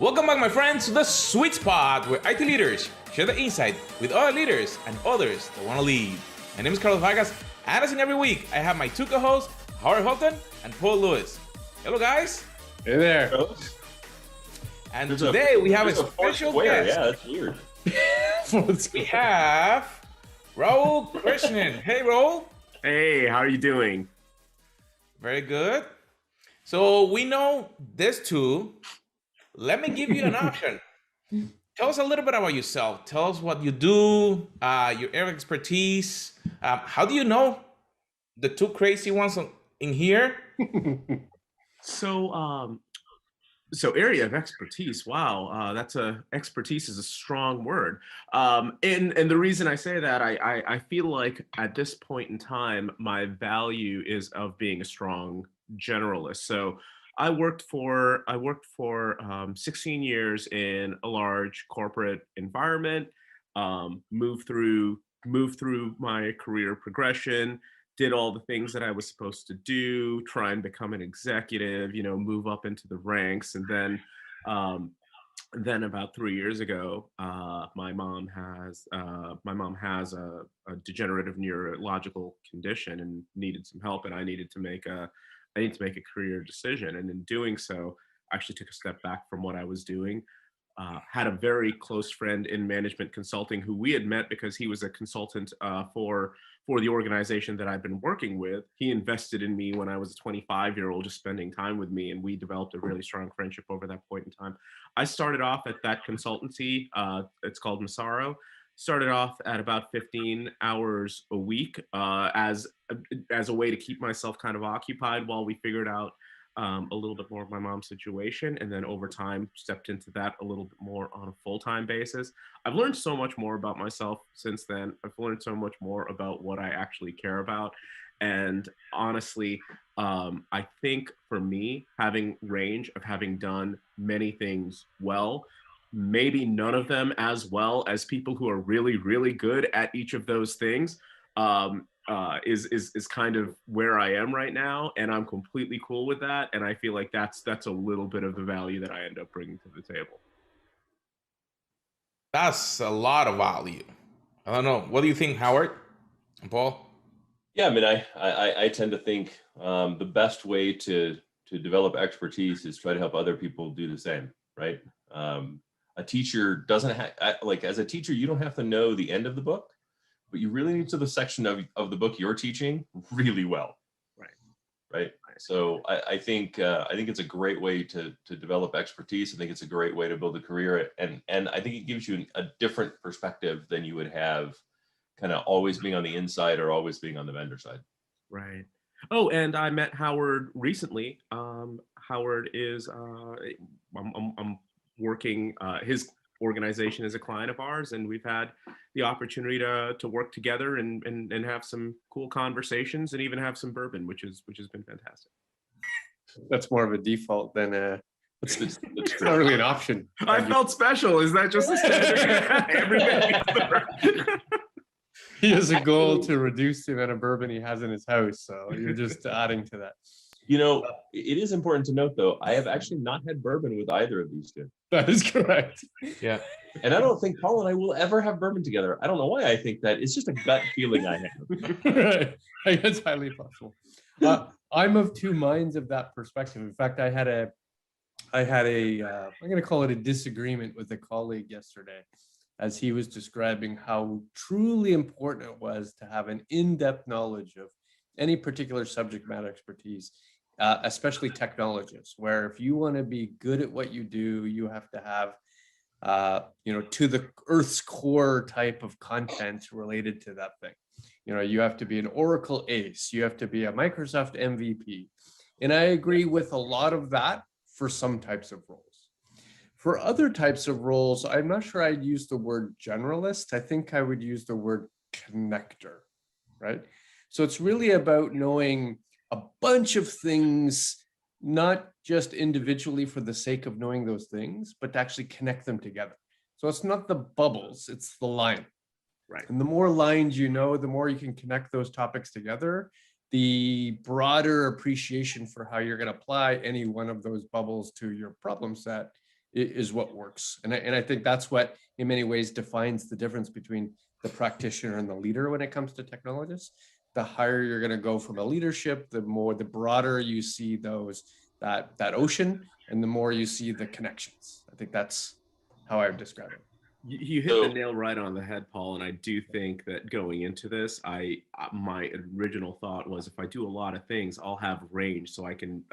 Welcome back, my friends, to the sweet spot where IT leaders share the insight with other leaders and others that want to lead. My name is Carlos Vargas, and as in every week, I have my two co-hosts, Howard Holton and Paul Lewis. Hello, guys. Hey there. And today we have a special guest. Yeah, that's weird. We have Raul Krishnan. Hey, Raul. Hey, how are you doing? Very good. So we know this too. Let me give you an option. Tell us a little bit about yourself. Tell us what you do, your area of expertise. How do you know the two crazy ones in here? So area of expertise. Wow, expertise is a strong word. And the reason I say that, I feel like at this point in time, my value is of being a strong generalist. So I worked for 16 years in a large corporate environment, moved through my career progression, did all the things that I was supposed to do, try and become an executive, move up into the ranks. And then about 3 years ago, my mom has a degenerative neurological condition and needed some help, and I need to make a career decision. And in doing so, I actually took a step back from what I was doing. Had a very close friend in management consulting who we had met because he was a consultant for the organization that I've been working with. He invested in me when I was a 25-year-old, just spending time with me, and we developed a really strong friendship over that point in time. I started off at that consultancy. It's called Massaro. Started off at about 15 hours a week as a way to keep myself kind of occupied while we figured out a little bit more of my mom's situation. And then over time, stepped into that a little bit more on a full-time basis. I've learned so much more about myself since then. I've learned so much more about what I actually care about. And honestly, I think for me, having range of having done many things well, maybe none of them as well as people who are really, really good at each of those things, is kind of where I am right now, and I'm completely cool with that. And I feel like that's a little bit of the value that I end up bringing to the table. That's a lot of value. I don't know. What do you think, Howard and Paul? Yeah, I mean, I tend to think the best way to develop expertise is try to help other people do the same, right? A teacher doesn't as a teacher, you don't have to know the end of the book, but you really need to the section of the book you're teaching really well. Right. So I think it's a great way to develop expertise. I think it's a great way to build a career, and I think it gives you a different perspective than you would have kind of always being on the inside or always being on the vendor side. Right. Oh, and I met Howard recently. Howard is I'm working, his organization is a client of ours, and we've had the opportunity to work together and have some cool conversations and even have some bourbon, which has been fantastic. That's more of a default than it's not really an option. I felt special. Is that just a standard? Everybody. He has a goal to reduce the amount of bourbon he has in his house, so you're just adding to that. It is important to note, though, I have actually not had bourbon with either of these two. That is correct. Yeah. And I don't think Paul and I will ever have bourbon together. I don't know why I think that. It's just a gut feeling I have. Right. I guess it's highly possible. I'm of two minds of that perspective. In fact, I had a I'm going to call it a disagreement with a colleague yesterday, as he was describing how truly important it was to have an in-depth knowledge of any particular subject matter expertise, especially technologists, where if you want to be good at what you do, you have to have, to the Earth's core type of content related to that thing. You have to be an Oracle ace, you have to be a Microsoft MVP. And I agree with a lot of that for some types of roles. For other types of roles, I'm not sure I'd use the word generalist. I think I would use the word connector, right? So it's really about knowing a bunch of things, not just individually for the sake of knowing those things, but to actually connect them together. So it's not the bubbles, it's the line. Right. And the more lines you know, the more you can connect those topics together, the broader appreciation for how you're going to apply any one of those bubbles to your problem set is what works. And I think that's what in many ways defines the difference between the practitioner and the leader when it comes to technologists. The higher you're going to go from a leadership, the broader you see that ocean, and the more you see the connections. I think that's how I would describe it. You hit the nail right on the head, Paul. And I do think that going into this, my original thought was if I do a lot of things, I'll have range, so I can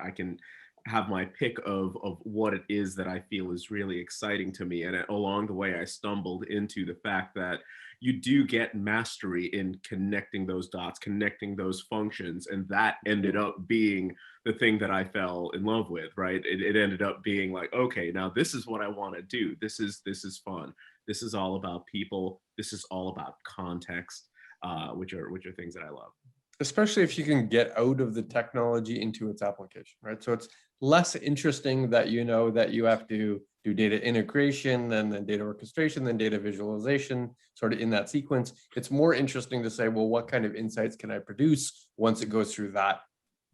have my pick of what it is that I feel is really exciting to me. And along the way, I stumbled into the fact that you do get mastery in connecting those dots, connecting those functions, and that ended up being the thing that I fell in love with. Right? It ended up being like, okay, now this is what I want to do. This is fun. This is all about people. This is all about context, which are things that I love. Especially if you can get out of the technology into its application, right? So it's less interesting that that you have to do data integration and then data orchestration, then data visualization, sort of in that sequence. It's more interesting to say, well, what kind of insights can I produce once it goes through that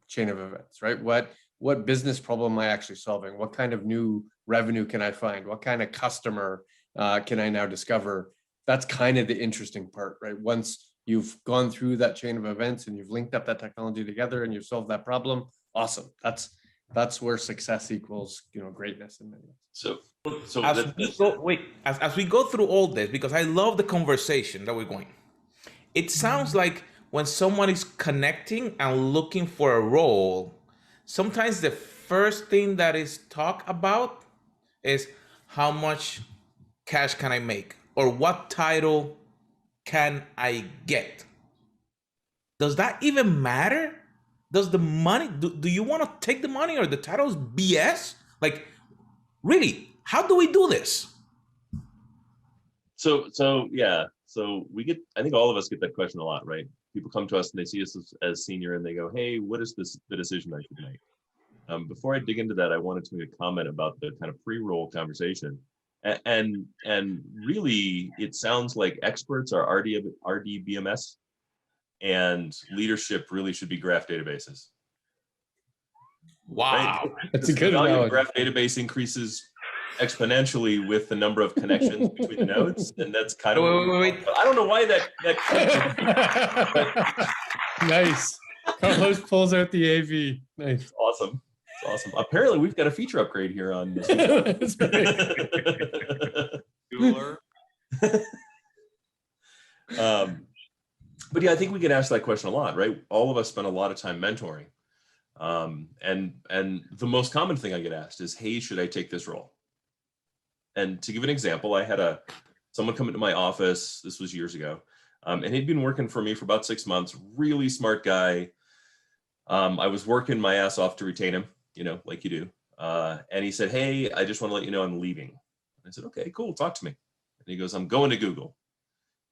chain of events, right? What business problem am I actually solving? What kind of new revenue can I find? What kind of customer can I now discover? That's kind of the interesting part, right? Once you've gone through that chain of events and you've linked up that technology together and you've solved that problem, awesome. That's where success equals, greatness in many ways. So as we go through all this, because I love the conversation that we're going, it sounds like when someone is connecting and looking for a role, sometimes the first thing that is talked about is how much cash can I make, or what title can I get? Does that even matter? Does the money, do you want to take the money, or the title's BS? Like, really, how do we do this? So yeah. So I think all of us get that question a lot, right? People come to us and they see us as senior and they go, hey, what is the decision I should make? Before I dig into that, I wanted to make a comment about the kind of pre-roll conversation. And really, it sounds like experts are RDBMS, and leadership really should be graph databases. Wow, right? That's a good value of analogy. a graph database increases exponentially with the number of connections between the nodes, and that's kind of wait. I don't know why that Nice. Carlos pulls out the AV. Nice. It's awesome. It's awesome. Apparently, we've got a feature upgrade here on this. That's right. But yeah, I think we get asked that question a lot, right? All of us spend a lot of time mentoring. And the most common thing I get asked is, hey, should I take this role? And to give an example, I had someone come into my office, this was years ago, and he'd been working for me for about 6 months, really smart guy. I was working my ass off to retain him, like you do. And he said, hey, I just want to let you know I'm leaving. And I said, okay, cool, talk to me. And he goes, I'm going to Google.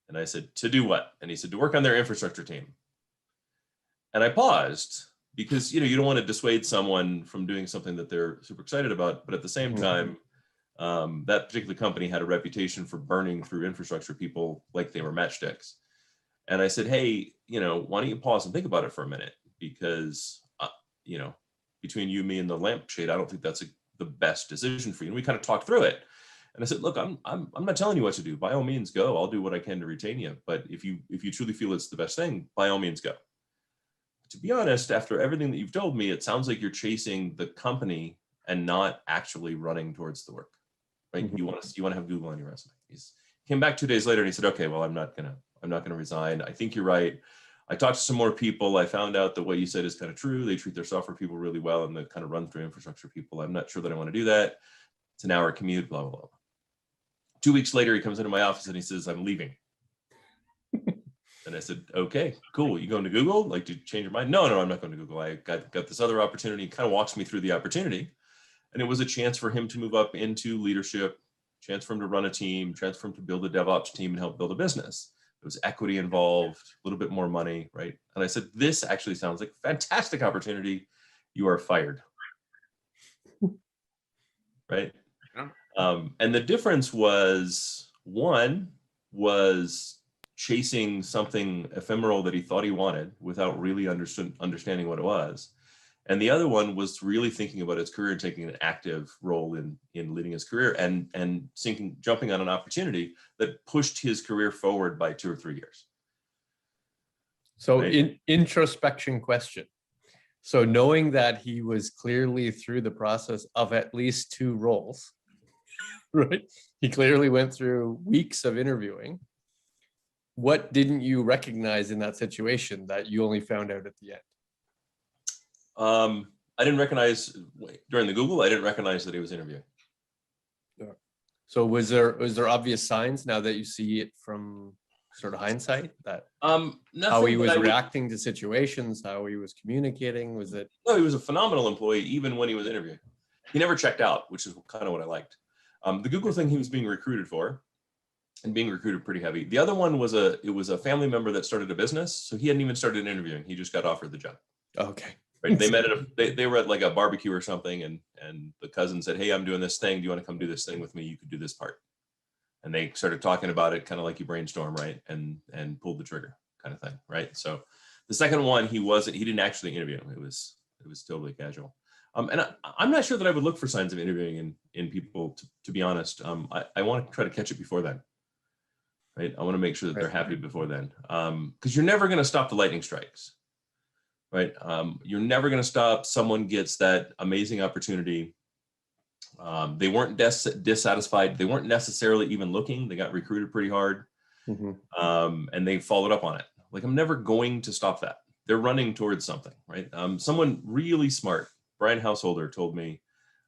And I said, to do what? And he said, to work on their infrastructure team. And I paused because, you don't want to dissuade someone from doing something that they're super excited about. But at the same time, that particular company had a reputation for burning through infrastructure people like they were matchsticks. And I said, hey, why don't you pause and think about it for a minute? Because, between you, me, and the lampshade, I don't think that's the best decision for you. And we kind of talked through it. And I said, look, I'm not telling you what to do. By all means, go. I'll do what I can to retain you. But if you truly feel it's the best thing, by all means, go. To be honest, after everything that you've told me, it sounds like you're chasing the company and not actually running towards the work. Right? You want to have Google on your resume. He came back 2 days later and he said, okay, well, I'm not gonna resign. I think you're right. I talked to some more people. I found out that what you said is kind of true. They treat their software people really well, and they kind of run through infrastructure people. I'm not sure that I want to do that. It's an hour commute, blah, blah, blah. 2 weeks later, he comes into my office and he says, I'm leaving. And I said, okay, cool. You going to Google? Like, did you change your mind? No, I'm not going to Google. I got this other opportunity. He kind of walks me through the opportunity. And it was a chance for him to move up into leadership, chance for him to run a team, chance for him to build a DevOps team and help build a business. There was equity involved, a little bit more money, right? And I said, this actually sounds like a fantastic opportunity. You are fired. Right? And the difference was, one was chasing something ephemeral that he thought he wanted without really understanding what it was. And the other one was really thinking about his career and taking an active role in leading his career and jumping on an opportunity that pushed his career forward by 2 or 3 years. So Right. introspection question. So knowing that he was clearly through the process of at least 2 roles, right? He clearly went through weeks of interviewing. What didn't you recognize in that situation that you only found out at the end? I didn't recognize during the Google, I didn't recognize that he was interviewing. So was there obvious signs now that you see it from sort of hindsight that how he was reacting to situations, how he was communicating? Was it? No, he was a phenomenal employee even when he was interviewing. He never checked out, which is kind of what I liked. The Google thing he was being recruited for, and being recruited pretty heavy. The other one was a family member that started a business, so he hadn't even started interviewing. He just got offered the job. Okay. Right. They met they were at like a barbecue or something, and the cousin said, "Hey, I'm doing this thing. Do you want to come do this thing with me? You could do this part." And they started talking about it, kind of like you brainstorm, right? And pulled the trigger, kind of thing, right? So the second one, he didn't actually interview him. It was totally casual. And I'm not sure that I would look for signs of interviewing in people, to be honest. I want to try to catch it before then, right? I want to make sure that they're happy before then, because you're never going to stop the lightning strikes. Right. You're never going to stop. Someone gets that amazing opportunity. They weren't dissatisfied. They weren't necessarily even looking. They got recruited pretty hard. Mm-hmm. And they followed up on it. Like, I'm never going to stop that. They're running towards something, right? Someone really smart, Brian Householder, told me,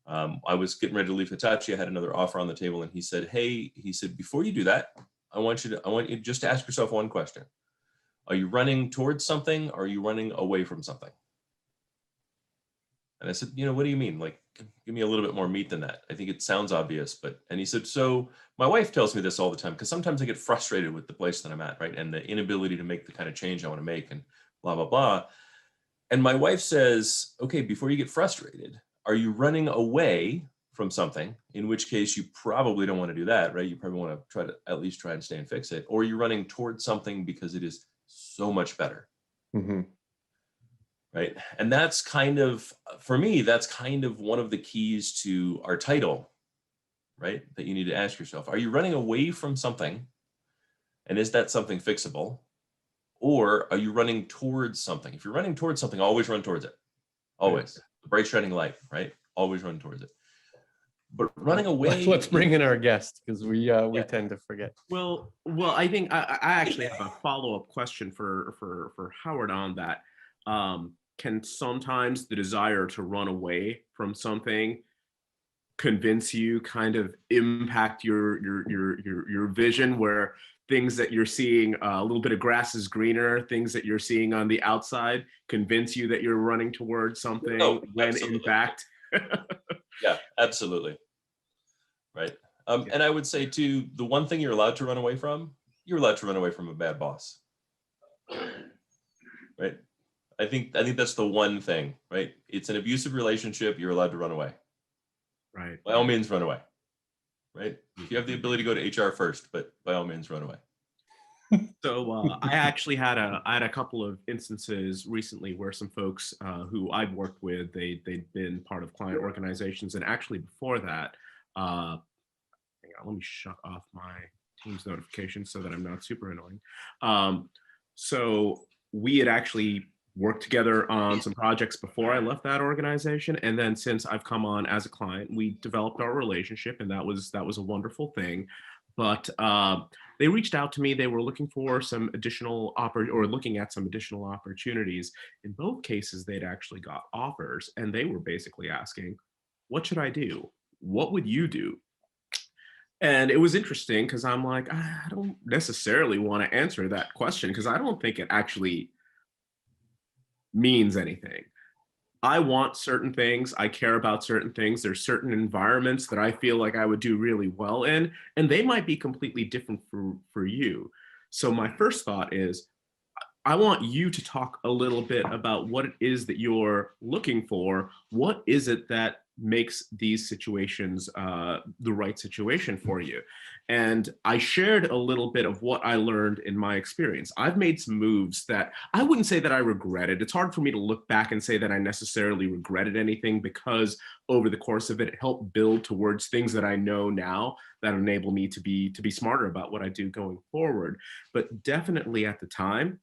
I was getting ready to leave Hitachi. I had another offer on the table, and he said, "Hey," he said, "before you do that, I want you just to ask yourself one question. Are you running towards something, or are you running away from something?" And I said, "What do you mean? Like, give me a little bit more meat than that. I think it sounds obvious." And he said, "So my wife tells me this all the time, because sometimes I get frustrated with the place that I'm at, right? And the inability to make the kind of change I want to make, and blah, blah, blah. And my wife says, okay, before you get frustrated, are you running away from something, in which case you probably don't want to do that, right? You probably want to at least try and stay and fix it. Or you're running towards something because it is so much better." Mm-hmm. Right. And that's kind of, for me, that's kind of one of the keys to our title, right? That you need to ask yourself, are you running away from something? And is that something fixable? Or are you running towards something? If you're running towards something, always run towards it. Always. The bright shining light, right? Always run towards it. But running away. Let's bring in our guest, because we tend to forget. Well, I think I actually have a follow-up question for Howard on that. Can sometimes the desire to run away from something convince you, kind of impact your vision, where things that you're seeing, a little bit of grass is greener, things that you're seeing on the outside convince you that you're running towards something, when absolutely. in fact Yeah, absolutely. Right. And I would say too, the one thing you're allowed to run away from, you're allowed to run away from a bad boss. Right. I think that's the one thing, right? It's an abusive relationship. You're allowed to run away. Right. By all means, run away. Right. If you have the ability to go to HR first, but by all means, run away. So I actually had a couple of instances recently where some folks who I've worked with, they'd been part of client organizations, and actually before that, hang on, let me shut off my Teams notifications so that I'm not super annoying. So we had actually worked together on some projects before I left that organization, and then since I've come on as a client, we developed our relationship, and that was a wonderful thing. But they reached out to me. They were looking for some additional looking at some additional opportunities. In both cases, they'd actually got offers, and they were basically asking, "What should I do? What would you do?" And it was interesting, because I'm like, I don't necessarily want to answer that question, because I don't think it actually means anything. I want certain things. I care about certain things. There's certain environments that I feel like I would do really well in, and they might be completely different for you. So my first thought is, I want you to talk a little bit about what it is that you're looking for. What is it that makes these situations the right situation for you? And I shared a little bit of what I learned in my experience. I've made some moves that I wouldn't say that I regretted. It's hard for me to look back and say that I necessarily regretted anything, because over the course of it, it helped build towards things that I know now that enable me to be smarter about what I do going forward. But definitely at the time,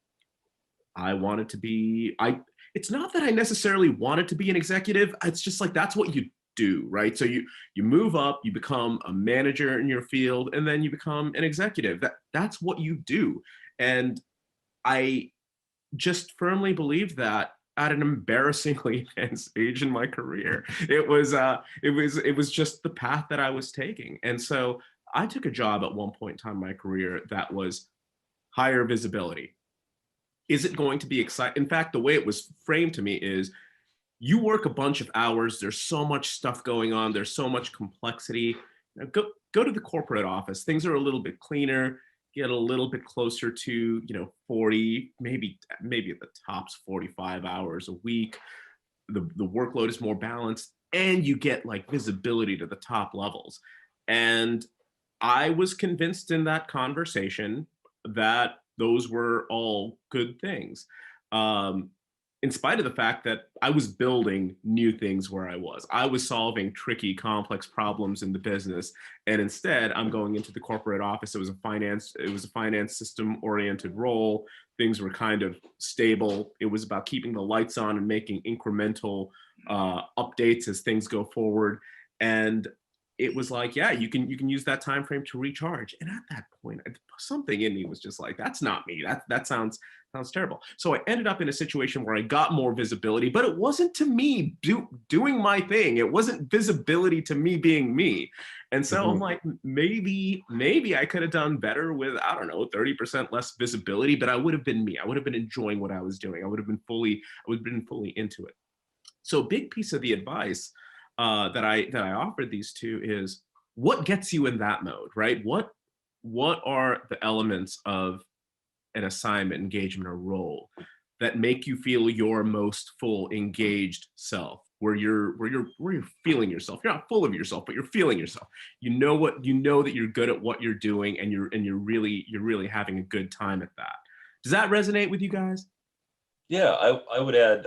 I wanted to be, it's not that I necessarily wanted to be an executive. It's just like, that's what you do, right? So you move up, you become a manager in your field, and then you become an executive. That's what you do. And I just firmly believe that at an embarrassingly advanced age in my career. It was just the path that I was taking. And so I took a job at one point in time in my career that was higher visibility. Is it going to be exciting? In fact, the way it was framed to me is, you work a bunch of hours, there's so much stuff going on, there's so much complexity. Now go to the corporate office. Things are a little bit cleaner, get a little bit closer to 40, maybe at the tops 45 hours a week. The workload is more balanced, and you get like visibility to the top levels. And I was convinced in that conversation that those were all good things. In spite of the fact that I was building new things where I was solving tricky, complex problems in the business. And instead, I'm going into the corporate office. It was a finance system oriented role. Things were kind of stable. It was about keeping the lights on and making incremental updates as things go forward. And it was like, yeah, you can use that time frame to recharge. And at that point, something in me was just like, that's not me. That sounds terrible. So I ended up in a situation where I got more visibility, but it wasn't to me doing my thing. It wasn't visibility to me being me. And so I'm like, maybe I could have done better with, I don't know, 30% less visibility, but I would have been me. I would have been enjoying what I was doing. I would have been fully into it. So a big piece of the advice that I offered these two is, what gets you in that mode, right? What are the elements of an assignment, engagement, or role that make you feel your most full, engaged self, where you're feeling yourself. You're not full of yourself, but you're feeling yourself. You know that you're good at what you're doing, and you're really having a good time at that. Does that resonate with you guys? Yeah, I would add,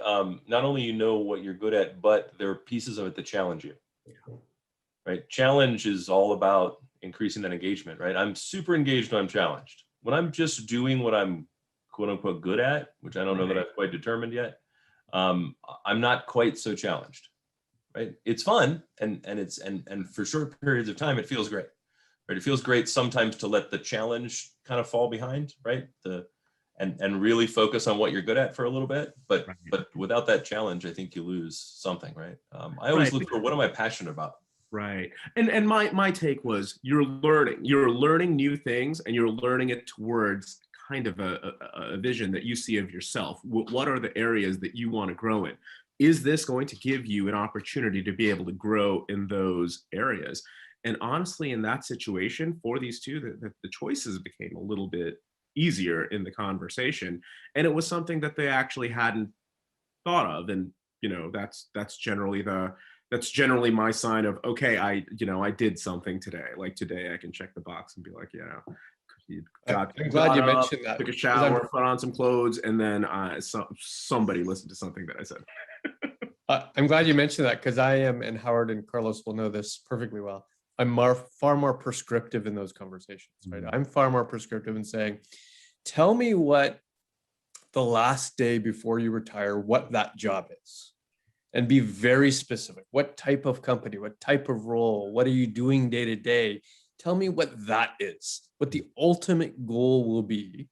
not only you know what you're good at, but there are pieces of it that challenge you. Right? Challenge is all about increasing that engagement, right? I'm super engaged when I'm challenged. When I'm just doing what I'm quote unquote good at, which I don't know that I've quite determined yet, I'm not quite so challenged, right? It's fun, and for short periods of time, it feels great, right? It feels great sometimes to let the challenge kind of fall behind, right? And really focus on what you're good at for a little bit, but without that challenge, I think you lose something, right? I always look for, what am I passionate about? Right. And my take was, you're learning new things, and you're learning it towards kind of a vision that you see of yourself. What are the areas that you want to grow in? Is this going to give you an opportunity to be able to grow in those areas? And honestly, in that situation for these two, the choices became a little bit easier in the conversation. And it was something that they actually hadn't thought of. And, that's generally my sign of, okay, I did something today. Like today I can check the box and be like, I'm glad you mentioned that. Took a shower, put on some clothes, and then somebody listened to something that I said. I'm glad you mentioned that, because I am, and Howard and Carlos will know this perfectly well, I'm far more prescriptive in those conversations, right? I'm far more prescriptive in saying, tell me what the last day before you retire, what that job is. And be very specific. What type of company, what type of role, what are you doing day to day? Tell me what that is, what the ultimate goal will be.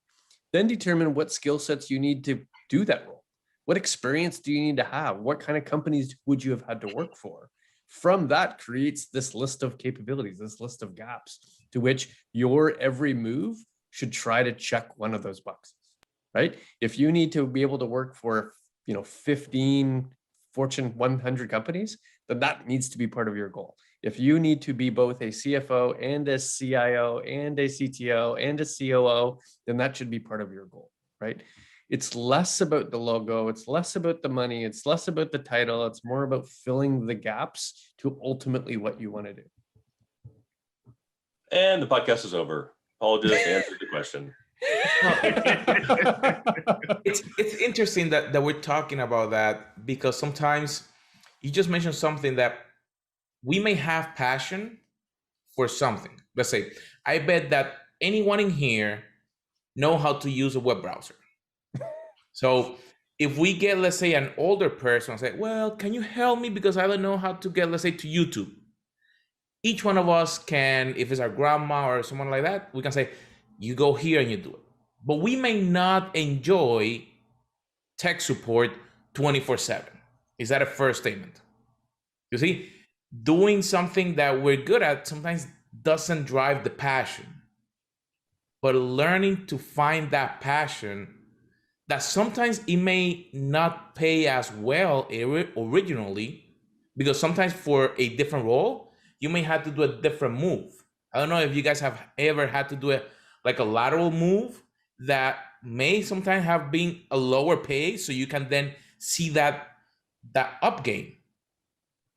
Then determine what skill sets you need to do that role. What experience do you need to have? What kind of companies would you have had to work for? From that creates this list of capabilities, this list of gaps, to which your every move should try to check one of those boxes, right? If you need to be able to work for 15 Fortune 100 companies, then that needs to be part of your goal. If you need to be both a CFO and a CIO and a CTO and a COO, then that should be part of your goal, right? It's less about the logo, it's less about the money, it's less about the title, it's more about filling the gaps to ultimately what you want to do. And the podcast is over. Paul just answered the question. It's interesting that we're talking about that, because sometimes you just mentioned something that we may have passion for something. Let's say, I bet that anyone in here know how to use a web browser. So if we get, let's say, an older person and say, well, can you help me because I don't know how to get, let's say, to YouTube. Each one of us can, if it's our grandma or someone like that, we can say, you go here and you do it. But we may not enjoy tech support 24/7. Is that a fair statement? You see, doing something that we're good at sometimes doesn't drive the passion. But learning to find that passion, that sometimes it may not pay as well originally, because sometimes for a different role, you may have to do a different move. I don't know if you guys have ever had to do it like a lateral move that may sometimes have been a lower pay, so you can then see that up gain.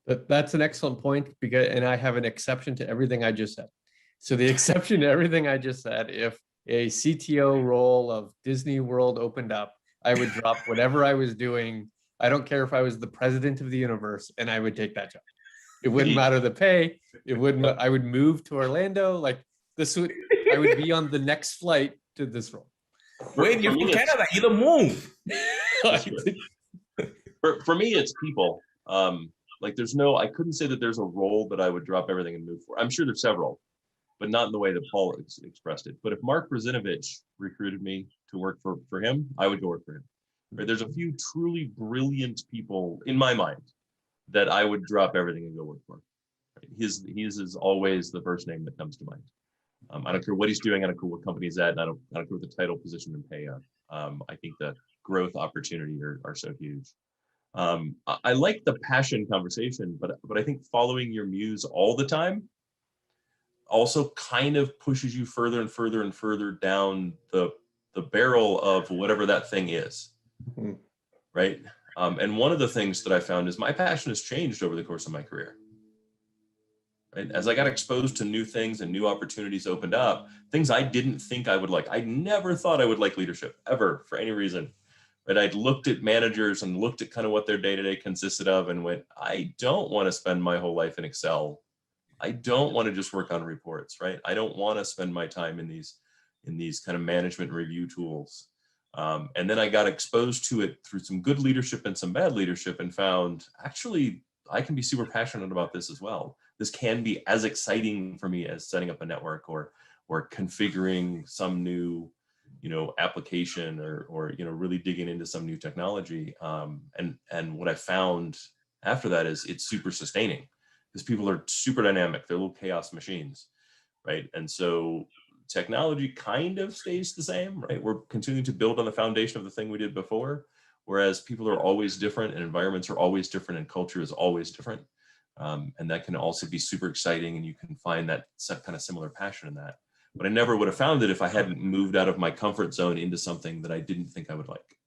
That's an excellent point, because, and I have an exception to everything I just said. So the exception to everything I just said, if a CTO role of Disney World opened up, I would drop whatever I was doing. I don't care if I was the president of the universe, and I would take that job. It wouldn't matter the pay. It wouldn't. I would move to Orlando. Like this would. I would be on the next flight to this role. Wait, you're from Canada. You don't move. For me, it's people. Like there's no, I couldn't say that there's a role that I would drop everything and move for. I'm sure there's several, but not in the way that Paul expressed it. But if Mark Brzezinowicz recruited me to work for him, I would go work for him. Right? There's a few truly brilliant people in my mind that I would drop everything and go work for. Right? His is always the first name that comes to mind. I don't care what he's doing. I don't care what company he's at. And I don't care what the title, position, and pay are. I think the growth opportunity are so huge. I like the passion conversation, but I think following your muse all the time also kind of pushes you further and further and further down the barrel of whatever that thing is. Mm-hmm. Right. And one of the things that I found is my passion has changed over the course of my career. Right? As I got exposed to new things and new opportunities opened up, things I didn't think I would like. I never thought I would like leadership ever for any reason. Right? I'd looked at managers and looked at kind of what their day-to-day consisted of and went, I don't want to spend my whole life in Excel. I don't want to just work on reports, right? I don't want to spend my time in these kind of management review tools. And then I got exposed to it through some good leadership and some bad leadership and found, actually, I can be super passionate about this as well. This can be as exciting for me as setting up a network or configuring some new application or really digging into some new technology. And what I found after that is it's super sustaining because people are super dynamic. They're little chaos machines, right? And so technology kind of stays the same, right? We're continuing to build on the foundation of the thing we did before, whereas people are always different and environments are always different and culture is always different. And that can also be super exciting and you can find that kind of similar passion in that. But I never would have found it if I hadn't moved out of my comfort zone into something that I didn't think I would like.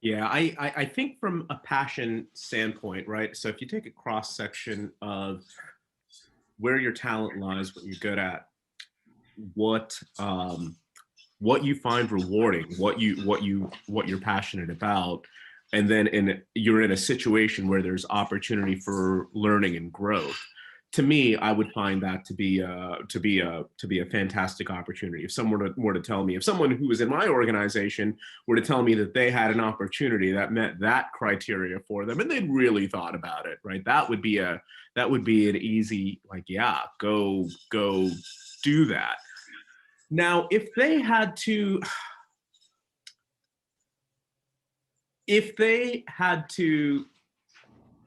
Yeah, I think from a passion standpoint, right? So if you take a cross section of where your talent lies, what you're good at, what you find rewarding, what you're passionate about, and then you're in a situation where there's opportunity for learning and growth. To me, I would find that to be a fantastic opportunity. If someone were to tell me, if someone who was in my organization were to tell me that they had an opportunity that met that criteria for them, and they'd really thought about it, right? That would be an easy, like, yeah, go do that. Now, if they had to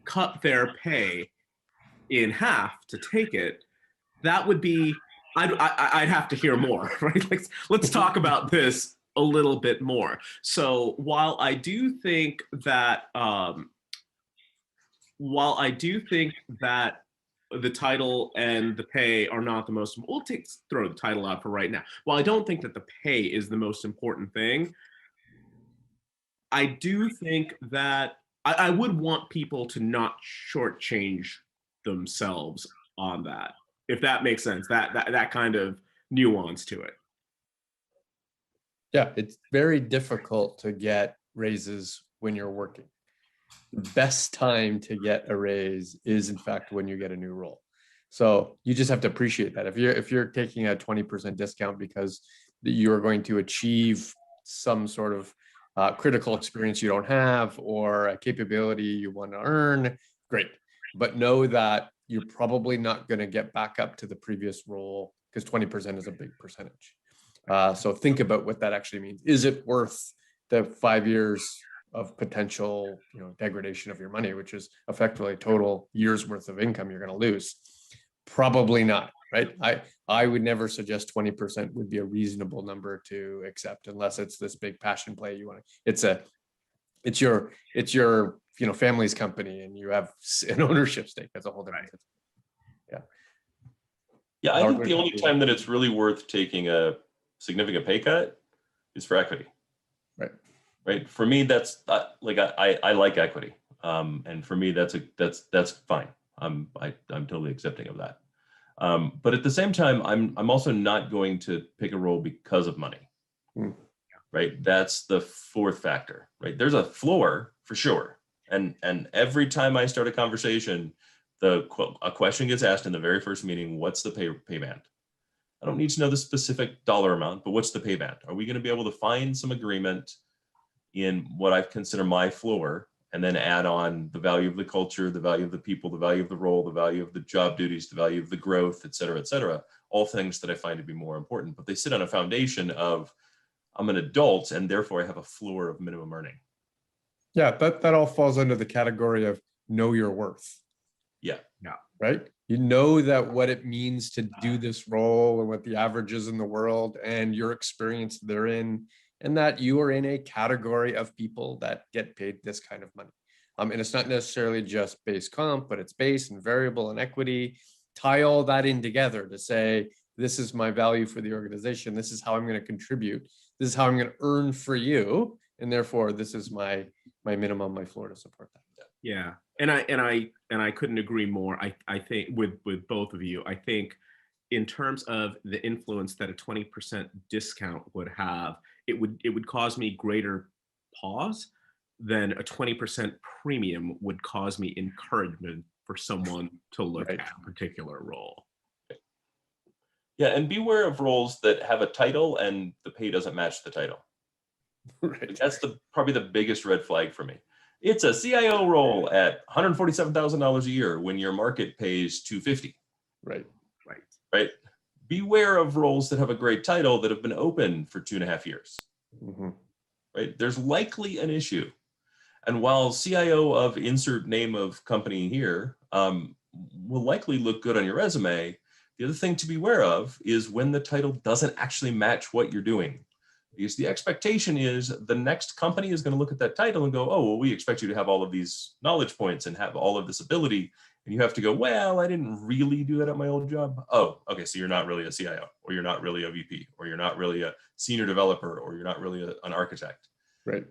cut their pay in half to take it, that would be, I'd have to hear more, right? Like, let's talk about this a little bit more. So while I do think that the title and the pay are not the most, we'll throw the title out for right now. While I don't think that the pay is the most important thing, I do think that I would want people to not shortchange themselves on that. if that makes sense, that kind of nuance to it. Yeah, it's very difficult to get raises when you're working. The best time to get a raise is in fact when you get a new role. So you just have to appreciate that. If you're taking a 20% discount because you're going to achieve some sort of critical experience you don't have or a capability you want to earn, great. But know that you're probably not going to get back up to the previous role because 20% is a big percentage. So think about what that actually means. Is it worth the 5 years of potential, degradation of your money, which is effectively total years worth of income you're going to lose? Probably not, right? I would never suggest 20% would be a reasonable number to accept unless it's this big passion play you want to. It's your family's company and you have an ownership stake. That's a whole different thing. Yeah. Yeah, I think the only time that it's really worth taking a significant pay cut is for equity. Right. For me, that's like I like equity, and for me, that's fine. I'm totally accepting of that. But at the same time, I'm also not going to pick a role because of money. Right. That's the fourth factor. Right. There's a floor for sure, and every time I start a conversation, a question gets asked in the very first meeting: what's the pay band? I don't need to know the specific dollar amount, but what's the pay band? Are we going to be able to find some agreement in what I consider my floor, and then add on the value of the culture, the value of the people, the value of the role, the value of the job duties, the value of the growth, et cetera, all things that I find to be more important. But they sit on a foundation of I'm an adult and therefore I have a floor of minimum earning. Yeah, that all falls under the category of know your worth. Yeah. Right? You know that what it means to do this role and what the average is in the world and your experience therein, and that you are in a category of people that get paid this kind of money. And it's not necessarily just base comp, but it's base and variable and equity. Tie all that in together to say, this is my value for the organization. This is how I'm going to contribute. This is how I'm going to earn for you. And therefore, this is my minimum, my floor to support that. Yeah. And I couldn't agree more. I think with both of you, I think in terms of the influence that a 20% discount would have, it would cause me greater pause than a 20% premium would cause me encouragement for someone to look at a particular role. Yeah, and beware of roles that have a title and the pay doesn't match the title. Right. That's probably the biggest red flag for me. It's a CIO role at $147,000 a year when your market pays $250,000. Right. Beware of roles that have a great title that have been open for 2.5 years. Right. There's likely an issue. And while CIO of insert name of company here will likely look good on your resume, the other thing to be aware of is when the title doesn't actually match what you're doing. Because the expectation is the next company is going to look at that title and go, oh, well, we expect you to have all of these knowledge points and have all of this ability. And you have to go, well, I didn't really do that at my old job. Oh, okay. So you're not really a CIO, or you're not really a VP, or you're not really a senior developer, or you're not really an architect. Right.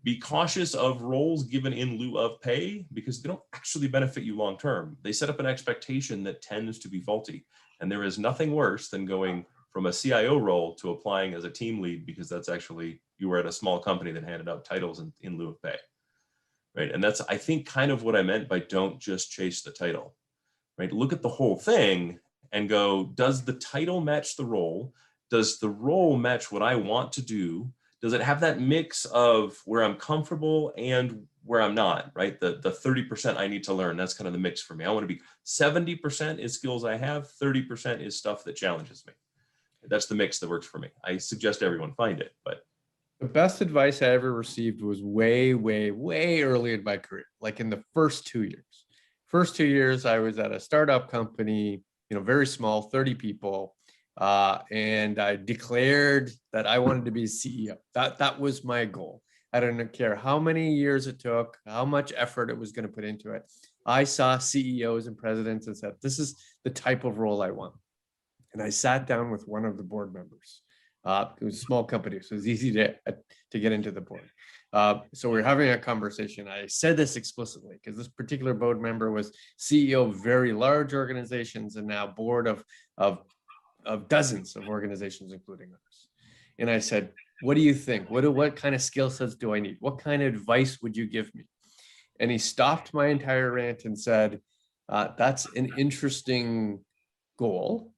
Be cautious of roles given in lieu of pay because they don't actually benefit you long term. They set up an expectation that tends to be faulty. And there is nothing worse than going from a CIO role to applying as a team lead because that's actually, you were at a small company that handed out titles in lieu of pay. Right. And that's, I think, kind of what I meant by don't just chase the title. Right. Look at the whole thing and go, does the title match the role? Does the role match what I want to do? Does it have that mix of where I'm comfortable and where I'm not, right? The 30% I need to learn, that's kind of the mix for me. I want to be 70% is skills I have, 30% is stuff that challenges me. That's the mix that works for me. I suggest everyone find it, but. The best advice I ever received was way, way, way early in my career, like in the first 2 years. First 2 years, I was at a startup company, very small, 30 people. And I declared that I wanted to be CEO. That was my goal. I don't care how many years it took, how much effort it was going to put into it. I saw CEOs and presidents and said, this is the type of role I want. And I sat down with one of the board members It was a small company, so it was easy to get into the board. So we were having a conversation. I said this explicitly because this particular board member was CEO of very large organizations and now board of dozens of organizations, including ours. And I said, what do you think? What kind of skill sets do I need? What kind of advice would you give me? And he stopped my entire rant and said, that's an interesting goal.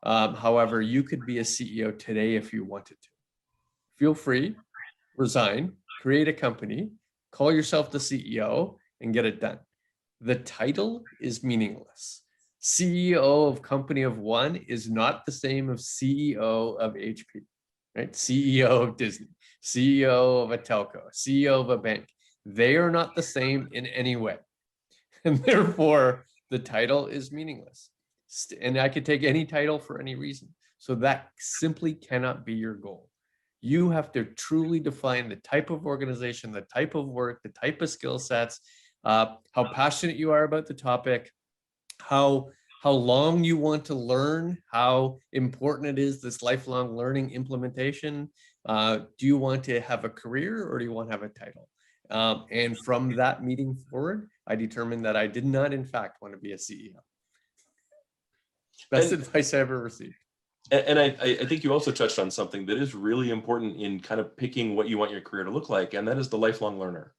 However, you could be a CEO today if you wanted to. Feel free, resign, create a company, call yourself the CEO, and get it done. The title is meaningless. CEO of company of one is not the same as CEO of HP, right? CEO of Disney, CEO of a telco, CEO of a bank. They are not the same in any way. And therefore, the title is meaningless. And I could take any title for any reason. So that simply cannot be your goal. You have to truly define the type of organization, the type of work, the type of skill sets, how passionate you are about the topic, how long you want to learn, how important it is, this lifelong learning implementation. Do you want to have a career or do you want to have a title? And from that meeting forward, I determined that I did not, in fact, want to be a CEO. Best advice I ever received. And I think you also touched on something that is really important in kind of picking what you want your career to look like, and that is the lifelong learner.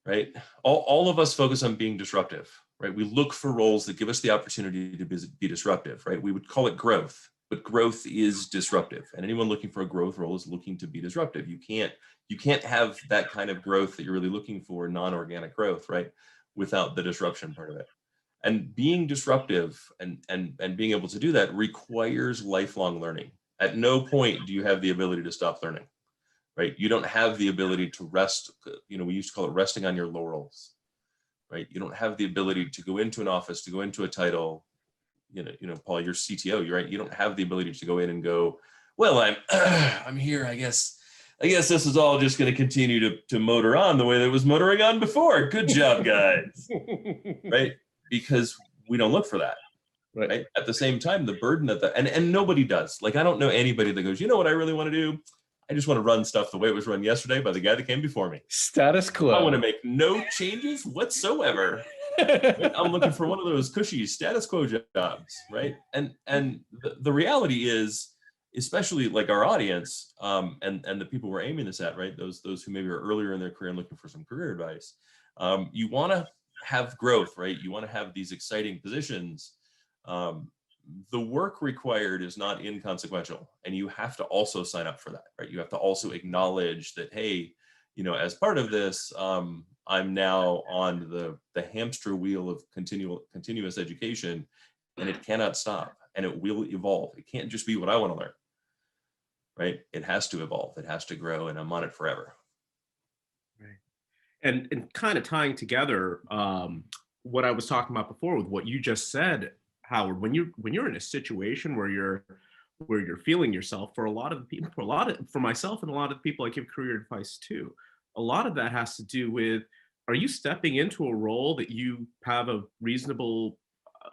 Right? All of us focus on being disruptive, right? We look for roles that give us the opportunity to be disruptive, right? We would call it growth, but growth is disruptive, and anyone looking for a growth role is looking to be disruptive. You can't have that kind of growth that you're really looking for, non-organic growth, right? Without the disruption part of it. And being disruptive and being able to do that requires lifelong learning. At no point do you have the ability to stop learning, right? You don't have the ability to rest. We used to call it resting on your laurels, right? You don't have the ability to go into an office, to go into a title, Paul, you're CTO, you're right. You don't have the ability to go in and go, well, I'm here. I guess this is all just going to continue to motor on the way that it was motoring on before. Good job, guys. Right? Because we don't look for that. Right. At the same time, the burden and nobody does. Like, I don't know anybody that goes, you know what I really want to do? I just want to run stuff the way it was run yesterday by the guy that came before me. Status quo. I want to make no changes whatsoever. Right? I'm looking for one of those cushy status quo jobs, right? And the reality is, especially like our audience, and the people we're aiming this at, right? Those who maybe are earlier in their career and looking for some career advice. You want to have growth, right? You want to have these exciting positions. The work required is not inconsequential, and you have to also sign up for that, right? You have to also acknowledge that, hey, as part of this, I'm now on the hamster wheel of continuous education, and it cannot stop, and it will evolve. It can't just be what I want to learn, right? It has to evolve. It has to grow, and I'm on it forever. Right. And kind of tying together what I was talking about before with what you just said, Howard, when you're in a situation where you're feeling yourself, for a lot of the people, for myself and a lot of the people I give career advice to, a lot of that has to do with, are you stepping into a role that you have a reasonable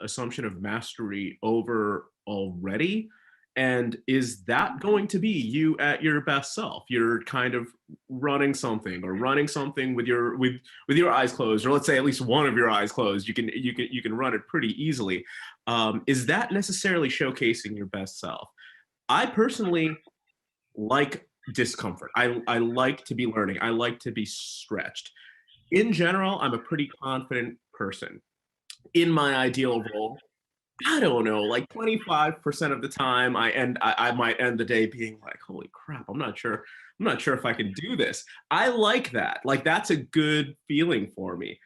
assumption of mastery over already? And is that going to be you at your best self? You're kind of running something with your eyes closed, or let's say at least one of your eyes closed. You can run it pretty easily. Is that necessarily showcasing your best self? I personally like discomfort. I like to be learning. I like to be stretched. In general, I'm a pretty confident person. In my ideal role, I don't know, like 25% of the time I might end the day being like, holy crap, I'm not sure if I can do this. I like that. Like, that's a good feeling for me,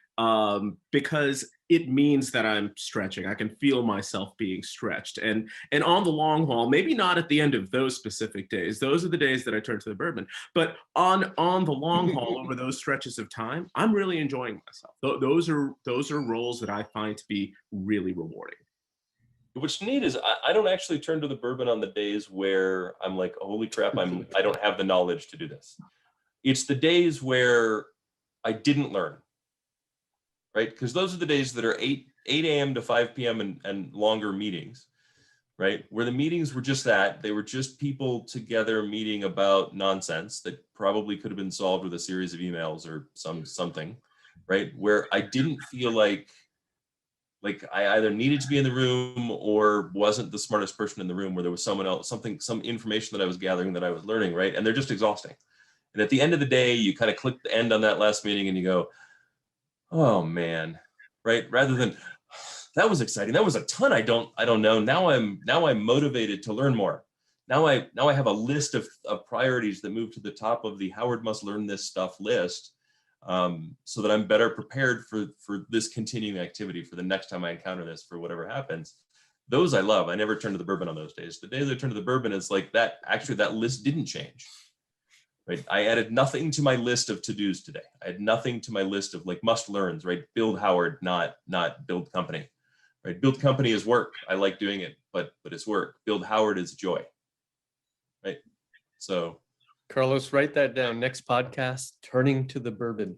because it means that I'm stretching. I can feel myself being stretched. And on the long haul, maybe not at the end of those specific days. Those are the days that I turn to the bourbon. But on the long haul, over those stretches of time, I'm really enjoying myself. Those are roles that I find to be really rewarding. What's neat is I don't actually turn to the bourbon on the days where I'm like, holy crap, I don't have the knowledge to do this. It's the days where I didn't learn, right? Because those are the days that are 8 a.m. to 5 p.m. and longer meetings, right? Where the meetings were just that. They were just people together meeting about nonsense that probably could have been solved with a series of emails or something, right? Where I didn't feel like I either needed to be in the room or wasn't the smartest person in the room, where there was someone else, some information that I was gathering that I was learning, right? And they're just exhausting. And at the end of the day, you kind of click the end on that last meeting and you go, oh man, right? Rather than, that was exciting. That was a ton. I don't know. Now I'm motivated to learn more. Now I have a list of priorities that move to the top of the Howard must learn this stuff list, so that I'm better prepared for this continuing activity for the next time I encounter this, for whatever happens. Those I love. I never turn to the bourbon on those days. The days I turn to the bourbon is like that. Actually, that list didn't change. Right. I added nothing to my list of to-dos today. I had nothing to my list of like must learns, right? Build Howard, not build company. Right. Build company is work. I like doing it, but it's work. Build Howard is joy. Right. So Carlos, write that down. Next podcast, turning to the bourbon.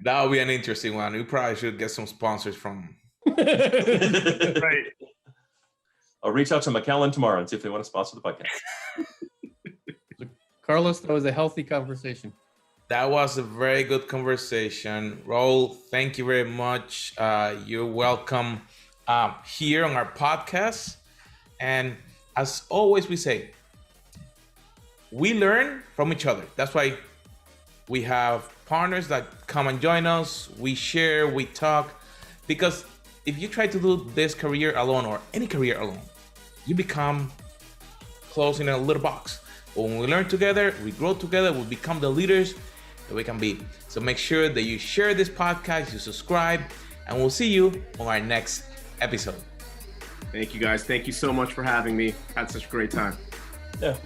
That would be an interesting one. We probably should get some sponsors from. Right. I'll reach out to McAllen tomorrow and see if they want to sponsor the podcast. Carlos, that was a healthy conversation. That was a very good conversation. Raul, thank you very much. You're welcome here on our podcast. And as always, we say, we learn from each other. That's why we have partners that come and join us. We share, we talk. Because if you try to do this career alone, or any career alone, you become closed in a little box. But when we learn together, we grow together, we become the leaders that we can be. So make sure that you share this podcast, you subscribe, and we'll see you on our next episode. Thank you guys. Thank you so much for having me. Had such a great time. Yeah.